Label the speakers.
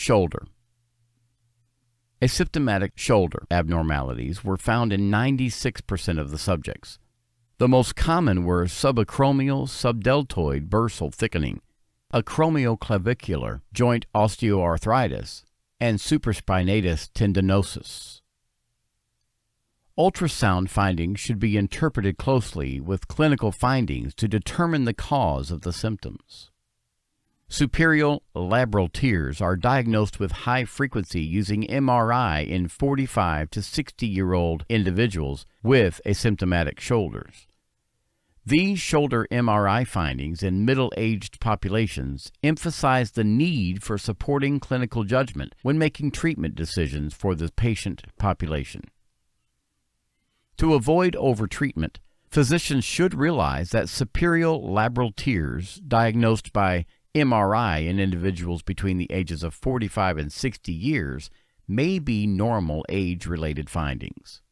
Speaker 1: Shoulder. Asymptomatic shoulder abnormalities were found in 96% of the subjects. The most common were subacromial subdeltoid bursal thickening, acromioclavicular joint osteoarthritis, and supraspinatus tendinosus. Ultrasound findings should be interpreted closely with clinical findings to determine the cause of the symptoms. Superior labral tears are diagnosed with high frequency using MRI in 45 to 60-year-old individuals with asymptomatic shoulders. These shoulder MRI findings in middle-aged populations emphasize the need for supporting clinical judgment when making treatment decisions for the patient population. To avoid overtreatment, physicians should realize that superior labral tears diagnosed by MRI in individuals between the ages of 45 and 60 years may be normal age-related findings.